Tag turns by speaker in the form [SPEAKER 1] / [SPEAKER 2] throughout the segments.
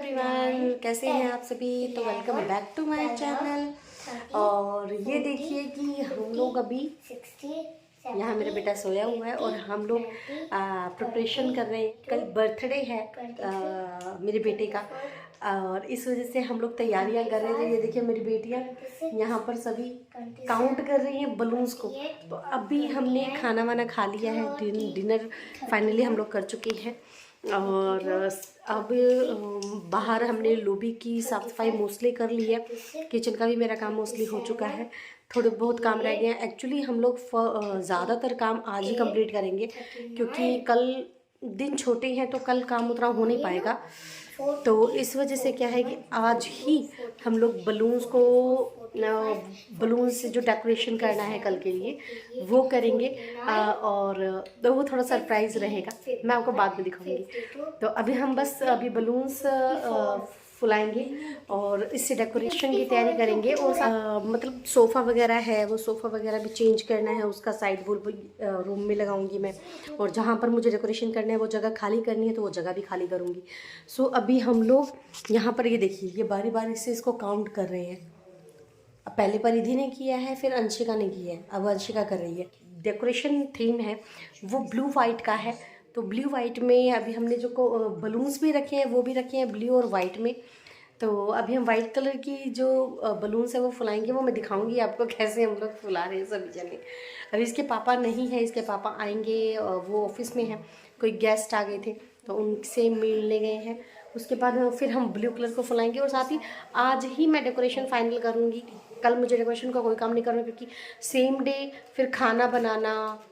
[SPEAKER 1] Everyone, कैसे हैं आप सभी। तो welcome back to my channel. और ये देखिए कि हम लोग अभी यहाँ मेरा बेटा सोया हुआ है और हम लोग प्रिपरेशन कर रहे हैं। कल बर्थडे है मेरे बेटे का और इस वजह से हम लोग तैयारियां कर रहे थे। ये देखिए मेरी बेटियां यहाँ पर सभी काउंट कर रही हैं बलून्स को। तो अभी हमने खाना वाना खा लिया है, डिनर फाइनली हम लोग कर चुके हैं। और अब बाहर हमने लॉबी की साफ़ सफाई मोस्टली कर ली है। किचन का भी मेरा काम मोस्टली हो चुका है, थोड़े बहुत काम रह गए हैं। एक्चुअली हम लोग ज़्यादातर काम आज ही कंप्लीट करेंगे क्योंकि कल दिन छोटे हैं तो कल काम उतना हो नहीं पाएगा। तो इस वजह से क्या है कि आज ही हम लोग बलून से जो डेकोरेशन करना है कल के लिए वो करेंगे। और तो वो थोड़ा सरप्राइज़ रहेगा, मैं आपको बाद में दिखाऊंगी। तो अभी बलून्स फुलाएंगे और इससे डेकोरेशन की तैयारी करेंगे। और मतलब सोफ़ा वगैरह है, वो सोफ़ा वगैरह भी चेंज करना है, उसका साइड वॉल रूम में लगाऊंगी मैं। और जहाँ पर मुझे डेकोरेशन करना है वो जगह खाली करनी है तो वो जगह भी खाली करूँगी। सो अभी हम लोग यहाँ पर ये देखिए, ये बारी बारी से इसको काउंट कर रहे हैं। अब पहले परिधि ने किया है, फिर अंशिका ने किया है, अब अंशिका कर रही है। डेकोरेशन थीम है वो ब्लू वाइट का है। तो ब्लू वाइट में अभी हमने जो बलून्स भी रखे हैं वो भी रखे हैं ब्लू और वाइट में। तो अभी हम वाइट कलर की जो बलून्स है वो फुलाएंगे, वो मैं दिखाऊंगी आपको कैसे हम लोग फुला रहे हैं सभी जने। अभी इसके पापा नहीं है, इसके पापा आएंगे, वो ऑफिस में हैं, कोई गेस्ट आ गए थे तो उनसे मिलने गए हैं। उसके बाद फिर हम ब्लू कलर को फुलाएंगे। और साथ ही आज ही मैं डेकोरेशन फाइनल करूँगी, कल मुझे डेकोरेशन का कोई काम नहीं करना क्योंकि सेम डे फिर खाना बनाना,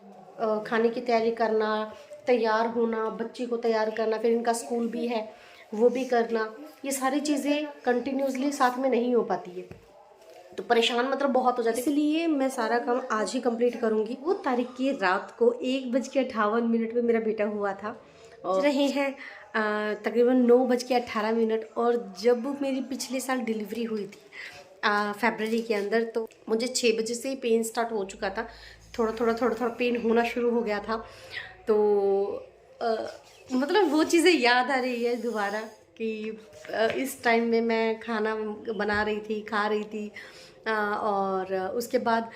[SPEAKER 1] खाने की तैयारी करना, तैयार होना, बच्ची को तैयार करना, फिर इनका स्कूल भी है वो भी करना, ये सारी चीज़ें कंटिन्यूसली साथ में नहीं हो पाती है तो परेशान मतलब बहुत हो जाती है। इसलिए मैं सारा काम आज ही कंप्लीट करूँगी। वो तारीख की रात को 1:58 पे मेरा बेटा हुआ था और रहे हैं तकरीबन 9:18। और जब मेरी पिछले साल डिलीवरी हुई थी फरवरी के अंदर, तो मुझे 6 बजे से ही पेन स्टार्ट हो चुका था। थोड़ा थोड़ा पेन होना शुरू हो गया था। तो मतलब वो चीज़ें याद आ रही है दोबारा कि इस टाइम में मैं खाना बना रही थी, खा रही थी। और उसके बाद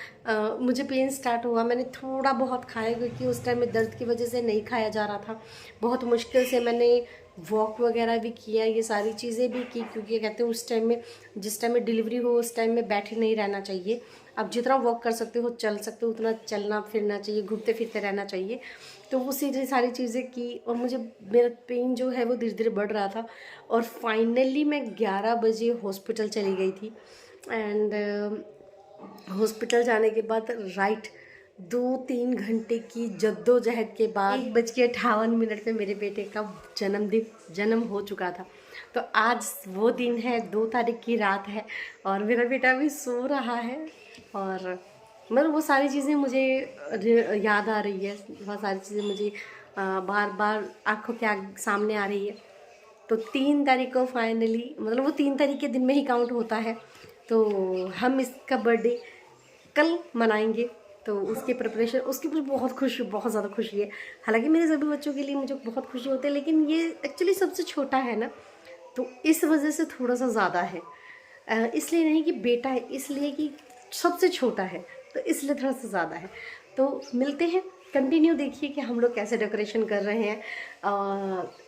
[SPEAKER 1] मुझे पेन स्टार्ट हुआ। मैंने थोड़ा बहुत खाया क्योंकि उस टाइम में दर्द की वजह से नहीं खाया जा रहा था। बहुत मुश्किल से मैंने वॉक वगैरह भी किया, ये सारी चीज़ें भी की क्योंकि कहते हैं उस टाइम में, जिस टाइम में डिलीवरी हो उस टाइम में बैठे नहीं रहना चाहिए। आप जितना वॉक कर सकते हो, चल सकते हो, उतना चलना फिरना चाहिए, घूमते फिरते रहना चाहिए। तो वो सारी चीज़ें की और मुझे मेरा पेन जो है वो धीरे धीरे बढ़ रहा था। और फाइनली मैं 11 बजे हॉस्पिटल चली गई थी। एंड हॉस्पिटल जाने के बाद राइट 2-3 घंटे की जद्दोजहद के बाद 1:58 पे मेरे बेटे का जन्म हो चुका था। तो आज वो दिन है, 2 तारीख की रात है और मेरा बेटा भी सो रहा है। और मतलब वो सारी चीज़ें मुझे याद आ रही है, बहुत सारी चीज़ें मुझे बार बार आंखों के सामने आ रही है। तो 3 तारीख को फाइनली, मतलब वो 3 तारीख के दिन में ही काउंट होता है। तो हम इसका बर्थडे कल मनाएंगे। तो उसके प्रिपरेशन, उसके ऊपर बहुत ज़्यादा खुशी है। हालांकि मेरे सभी बच्चों के लिए मुझे बहुत खुशी होती है, लेकिन ये एक्चुअली सबसे छोटा है ना, तो इस वजह से थोड़ा सा ज़्यादा है। इसलिए नहीं कि बेटा है, इसलिए कि सबसे छोटा है तो इसलिए थोड़ा सा ज़्यादा है। तो मिलते हैं, कंटिन्यू देखिए कि हम लोग कैसे डेकोरेशन कर रहे हैं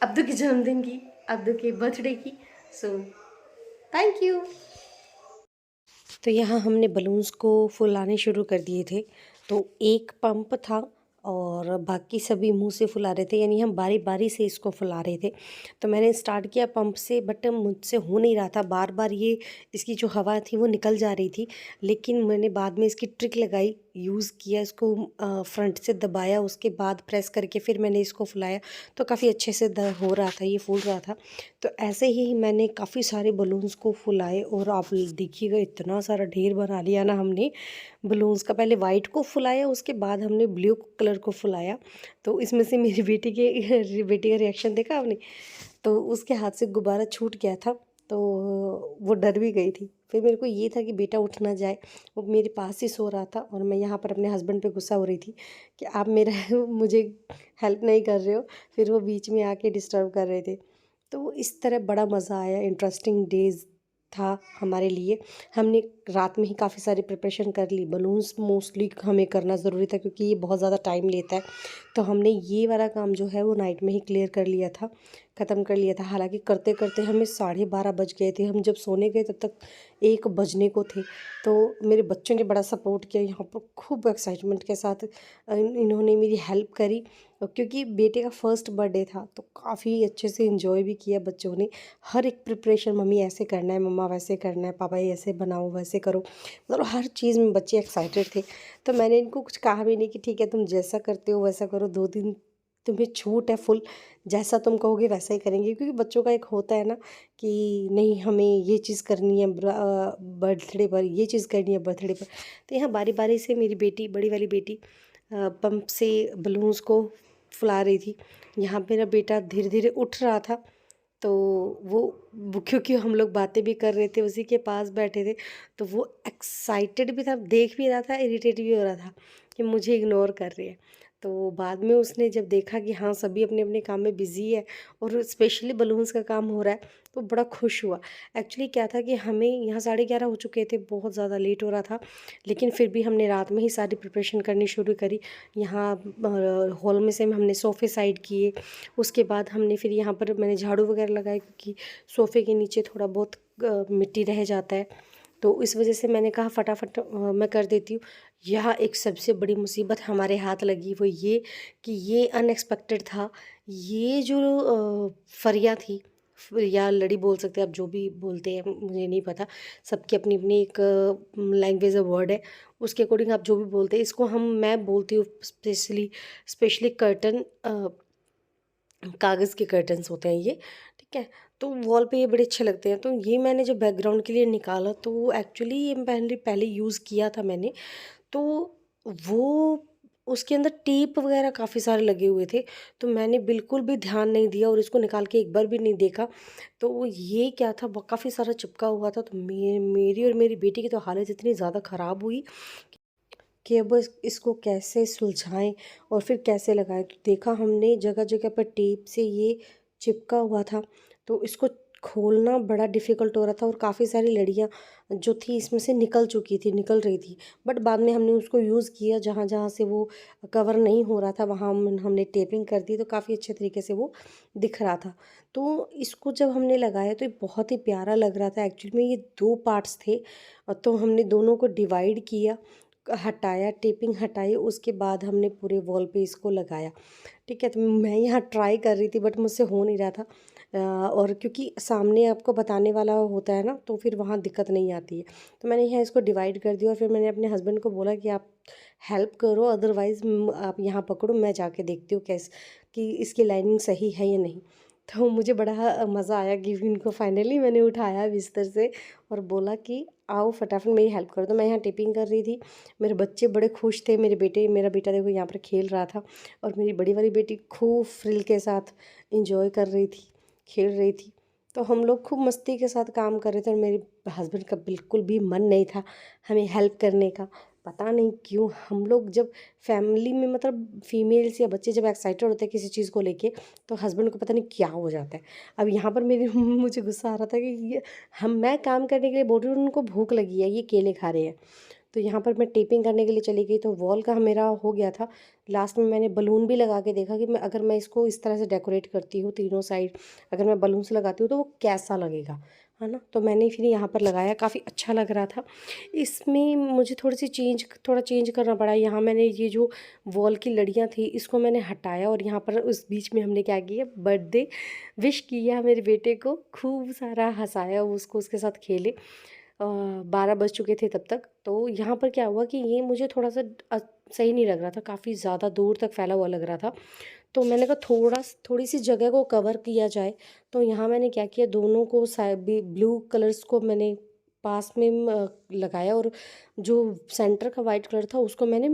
[SPEAKER 1] अब्दू के जन्मदिन की, अब्दू के बर्थडे की। So thank you. तो यहाँ हमने बलून्स को फुलाने शुरू कर दिए थे। तो एक पंप था और बाकी सभी मुंह से फुला रहे थे, यानी हम बारी बारी से इसको फुला रहे थे। तो मैंने स्टार्ट किया पंप से, बट मुझसे हो नहीं रहा था, बार बार ये इसकी जो हवा थी वो निकल जा रही थी। लेकिन मैंने बाद में इसकी ट्रिक लगाई, यूज़ किया, इसको फ्रंट से दबाया, उसके बाद प्रेस करके फिर मैंने इसको फुलाया तो काफ़ी अच्छे से हो रहा था, ये फूल रहा था। तो ऐसे ही मैंने काफ़ी सारे बलून्स को फुलाए और आप देखिएगा इतना सारा ढेर बना लिया ना हमने बलून्स का। पहले वाइट को फुलाया, उसके बाद हमने ब्लू कलर को फुलाया। तो इसमें से मेरी बेटी का रिएक्शन देखा आपने, तो उसके हाथ से गुब्बारा छूट गया था तो वो डर भी गई थी। फिर मेरे को ये था कि बेटा उठ ना जाए, वो मेरे पास ही सो रहा था और मैं यहाँ पर अपने हस्बैंड पे गुस्सा हो रही थी कि आप मेरा मुझे हेल्प नहीं कर रहे हो। फिर वो बीच में आके डिस्टर्ब कर रहे थे। तो इस तरह बड़ा मज़ा आया, इंटरेस्टिंग डेज़ था हमारे लिए। हमने रात में ही काफ़ी सारी प्रिपरेशन कर ली। बलून्स मोस्टली हमें करना ज़रूरी था क्योंकि ये बहुत ज़्यादा टाइम लेता है, तो हमने ये वाला काम जो है वो नाइट में ही क्लियर कर लिया था, ख़त्म कर लिया था। हालाँकि करते-करते हमें 12:30 बज गए थे। हम जब सोने गए तब तक 1 बजने को थे। तो मेरे बच्चों ने बड़ा सपोर्ट किया यहाँ पर, खूब एक्साइटमेंट के साथ इन्होंने मेरी हेल्प करी। क्योंकि बेटे का फर्स्ट बर्थडे था, तो काफ़ी अच्छे से एंजॉय भी किया बच्चों ने। हर एक प्रिपरेशन, मम्मी ऐसे करना है, मम्मा वैसे करना है, पापा ये ऐसे बनाओ, वैसे करो, मतलब हर चीज़ में बच्चे एक्साइटेड थे। तो मैंने इनको कुछ कहा भी नहीं कि ठीक है तुम जैसा करते हो वैसा करो, 2 दिन तुम्हें छूट है फुल, जैसा तुम कहोगे वैसा ही करेंगे। क्योंकि बच्चों का एक होता है ना कि नहीं हमें ये चीज़ करनी है बर्थडे पर, ये चीज़ करनी है बर्थडे पर। तो यहाँ बारी बारी से मेरी बेटी, बड़ी वाली बेटी, पंप से बलून्स को फुला रही थी। यहाँ मेरा बेटा धीरे धीरे उठ रहा था, तो वो क्योंकि हम लोग बातें भी कर रहे थे, उसी के पास बैठे थे, तो वो एक्साइटेड भी था, देख भी रहा था, इरिटेट भी हो रहा था कि मुझे इग्नोर कर रही है। तो बाद में उसने जब देखा कि हाँ सभी अपने अपने काम में बिज़ी है और स्पेशली बलून्स का काम हो रहा है, तो बड़ा खुश हुआ। एक्चुअली क्या था कि हमें यहाँ 11:30 हो चुके थे, बहुत ज़्यादा लेट हो रहा था, लेकिन फिर भी हमने रात में ही सारी प्रिपरेशन करनी शुरू करी। यहाँ हॉल में से हमने सोफ़े साइड किए, उसके बाद हमने फिर यहाँ पर मैंने झाड़ू वगैरह लगाया क्योंकि सोफ़े के नीचे थोड़ा बहुत मिट्टी रह जाता है, तो इस वजह से मैंने कहा फटाफट मैं कर देती हूँ। यहाँ एक सबसे बड़ी मुसीबत हमारे हाथ लगी, वो ये कि ये अनएक्सपेक्टेड था। ये जो फरिया थी या लड़ी बोल सकते हैं आप, जो भी बोलते हैं मुझे नहीं पता, सबकी अपनी अपनी एक लैंग्वेज वर्ड है, उसके अकॉर्डिंग आप जो भी बोलते हैं इसको, मैं बोलती हूँ स्पेशली स्पेशली कर्टन, कागज़ के कर्टन्स होते हैं ये, ठीक है? तो वॉल पे ये बड़े अच्छे लगते हैं। तो ये मैंने जब बैकग्राउंड के लिए निकाला, तो एक्चुअली ये पहले पहले यूज़ किया था मैंने, तो वो उसके अंदर टेप वगैरह काफ़ी सारे लगे हुए थे, तो मैंने बिल्कुल भी ध्यान नहीं दिया और इसको निकाल के एक बार भी नहीं देखा। तो ये क्या था, ब काफ़ी सारा चिपका हुआ था, तो मेरी और मेरी बेटी की तो हालत इतनी ज़्यादा ख़राब हुई कि अब इसको कैसे सुलझाएँ और फिर कैसे लगाएँ। तो देखा हमने जगह-जगह पर टेप से ये चिपका हुआ था, तो इसको खोलना बड़ा डिफ़िकल्ट हो रहा था और काफ़ी सारी लड़ियाँ जो थी इसमें से निकल रही थी। बट बाद में हमने उसको यूज़ किया, जहाँ-जहाँ से वो कवर नहीं हो रहा था वहाँ हमने टेपिंग कर दी, तो काफ़ी अच्छे तरीके से वो दिख रहा था। तो इसको जब हमने लगाया तो ये बहुत ही प्यारा लग रहा था। एक्चुअली में ये 2 पार्ट्स थे, तो हमने दोनों को डिवाइड किया, हटाया, टेपिंग हटाई, उसके बाद हमने पूरे वॉल पे इसको लगाया, ठीक है? तो मैं यहाँ ट्राई कर रही थी बट मुझसे हो नहीं रहा था, और क्योंकि सामने आपको बताने वाला होता है ना, तो फिर वहाँ दिक्कत नहीं आती है। तो मैंने यहाँ इसको डिवाइड कर दिया और फिर मैंने अपने हस्बैंड को बोला कि आप हेल्प करो, अदरवाइज़ आप यहाँ पकड़ो, मैं जाके देखती हूँ कि इसकी लाइनिंग सही है या नहीं। तो मुझे बड़ा मज़ा आया कि इनको फाइनली मैंने उठाया बिस्तर से और बोला कि आओ फटाफट मेरी हेल्प कर दो। मैं यहाँ टिपिंग कर रही थी, मेरे बच्चे बड़े खुश थे, मेरा बेटा देखो यहाँ पर खेल रहा था और मेरी बड़ी वाली बेटी खूब फ्रिल के साथ एंजॉय कर रही थी, खेल रही थी। तो हम लोग खूब मस्ती के साथ काम कर रहे थे और मेरे हस्बैंड का बिल्कुल भी मन नहीं था हमें हेल्प करने का। पता नहीं क्यों हम लोग जब फैमिली में, मतलब फीमेल्स या बच्चे जब एक्साइटेड होते हैं किसी चीज़ को लेके, तो हस्बैंड को पता नहीं क्या हो जाता है। अब यहाँ पर मेरी मुझे गुस्सा आ रहा था कि ये मैं काम करने के लिए बोल रही हूँ, उनको भूख लगी है, ये केले खा रहे हैं। तो यहाँ पर मैं टेपिंग करने के लिए चली गई, तो वॉल का मेरा हो गया था। लास्ट में मैंने बलून भी लगा के देखा कि अगर मैं इसको इस तरह से डेकोरेट करती हूँ तीनों साइड, अगर मैं बलून्स लगाती हूँ तो वो कैसा लगेगा, है ना? तो मैंने फिर यहाँ पर लगाया, काफ़ी अच्छा लग रहा था। इसमें मुझे थोड़ा चेंज करना पड़ा। यहाँ मैंने ये जो वॉल की लड़ियाँ थी इसको मैंने हटाया और यहाँ पर उस बीच में हमने क्या किया, बर्थडे विश किया मेरे बेटे को, खूब सारा हँसाया उसको, उसके साथ खेले। 12 बज चुके थे तब तक। तो यहाँ पर क्या हुआ कि ये मुझे थोड़ा-सा सही नहीं लग रहा था, काफ़ी ज़्यादा दूर तक फैला हुआ लग रहा था। तो मैंने कहा थोड़ी-सी जगह को कवर किया जाए, तो यहाँ मैंने क्या किया, दोनों को ब्लू कलर्स को मैंने पास में लगाया और जो सेंटर का वाइट कलर था उसको मैंने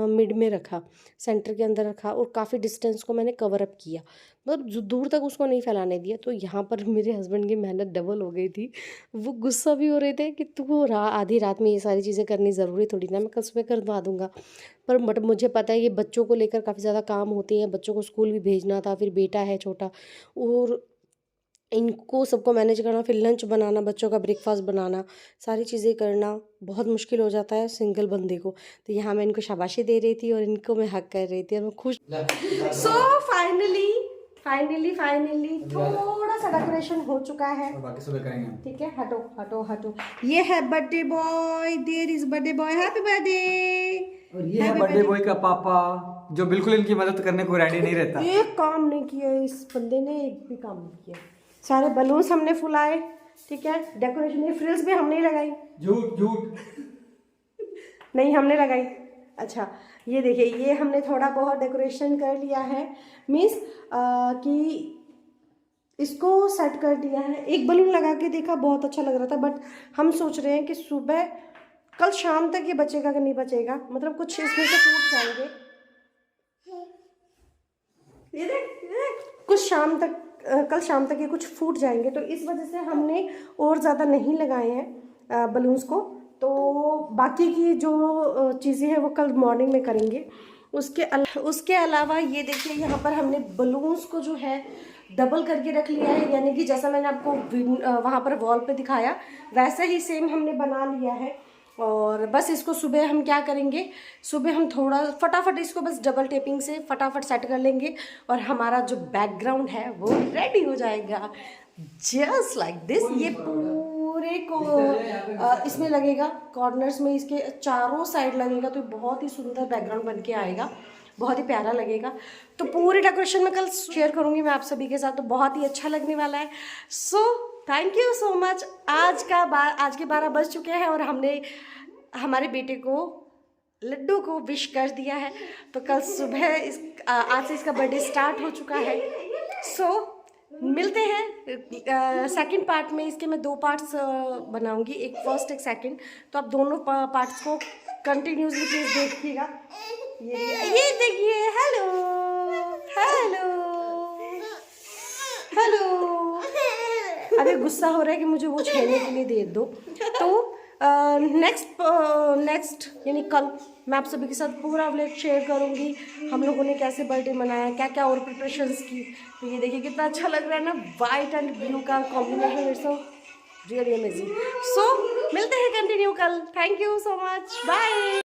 [SPEAKER 1] मिड में रखा, सेंटर के अंदर रखा और काफ़ी डिस्टेंस को मैंने कवर अप किया, मतलब जो दूर तक उसको नहीं फैलाने दिया। तो यहाँ पर मेरे हस्बैंड की मेहनत डबल हो गई थी। वो गुस्सा भी हो रहे थे कि तू आधी रात में ये सारी चीज़ें करनी ज़रूरी थोड़ी ना, मैं कल सुबह करवा दूँगा। पर बट मुझे पता है ये बच्चों को लेकर काफ़ी ज़्यादा काम होते हैं, बच्चों को स्कूल भी भेजना था, फिर बेटा है छोटा, और इनको सबको मैनेज करना, फिर लंच बनाना, बच्चों का ब्रेकफास्ट बनाना, सारी चीज़ें करना बहुत मुश्किल हो जाता है सिंगल बंदे को। तो यहाँ मैं इनको शाबाशी दे रही थी और इनको मैं हक कर रही थी और मैं खुश। सो फाइनली थोड़ा सा डेकोरेशन हो चुका है, बाकी सुबह करेंगे, ठीक है। हटो हटो हटो, ये है birthday boy, there is birthday boy, happy birthday.
[SPEAKER 2] और ये है बर्थडे बॉय का पापा, जो बिल्कुल इनकी मदद करने को रेडी नहीं रहता।
[SPEAKER 1] एक काम नहीं किया इस बंदे ने, एक भी काम नहीं किया। सारे बलून्स हमने फुलाए, ठीक है। डेकोरेशन ये फ्रिल्स भी हमने लगाई।
[SPEAKER 2] झूठ
[SPEAKER 1] नहीं, हमने लगाई। अच्छा ये देखिए, ये हमने थोड़ा बहुत डेकोरेशन कर लिया है, मीन्स कि इसको सेट कर दिया है। एक बलून लगा के देखा, बहुत अच्छा लग रहा था, बट हम सोच रहे हैं कि सुबह कल शाम तक ये बचेगा कि नहीं बचेगा, मतलब कुछ इसमें से फूट जाएंगे। ये देख कुछ शाम तक, कल शाम तक ये कुछ फूट जाएंगे, तो इस वजह से हमने और ज़्यादा नहीं लगाए हैं बलून्स को। तो बाकी की जो चीज़ें हैं वो कल मॉर्निंग में करेंगे। उसके अलावा ये देखिए, यहाँ पर हमने बलून्स को जो है डबल करके रख लिया है, यानी कि जैसा मैंने आपको वहाँ पर वॉल पे दिखाया वैसा ही सेम हमने बना लिया है। और बस इसको सुबह हम क्या करेंगे, सुबह हम थोड़ा फटाफट इसको बस डबल टेपिंग से फटाफट सेट कर लेंगे और हमारा जो बैकग्राउंड है वो रेडी हो जाएगा, जस्ट लाइक दिस। ये पूरे को इसमें लगेगा, कॉर्नर्स में इसके चारों साइड लगेगा, तो बहुत ही सुंदर बैकग्राउंड बन के आएगा, बहुत ही प्यारा लगेगा। तो पूरी डेकोरेशन में कल शेयर करूँगी मैं आप सभी के साथ, तो बहुत ही अच्छा लगने वाला है। So thank you so much. आज के 12 बज चुके हैं और हमने हमारे बेटे को, लड्डू को विश कर दिया है। तो कल सुबह आज से इसका बर्थडे स्टार्ट हो चुका है। सो मिलते हैं सेकंड पार्ट में। इसके मैं 2 पार्ट्स बनाऊंगी, एक फर्स्ट एक सेकंड, तो आप दोनों पार्ट्स को कंटिन्यूसली प्लीज देखिएगा। ये देखिए, हेलो हेलो हेलो। अभी गुस्सा हो रहा है कि मुझे वो छेड़ने के लिए दे दो। तो नेक्स्ट यानी कल मैं आप सभी के साथ पूरा व्लॉग शेयर करूंगी, हम लोगों ने कैसे बर्थडे मनाया, क्या क्या और प्रिपरेशंस की। तो ये देखिए कितना अच्छा लग रहा है ना, वाइट एंड ब्लू का combination, it's so really amazing. So मिलते हैं कंटिन्यू कल। Thank you so much, bye.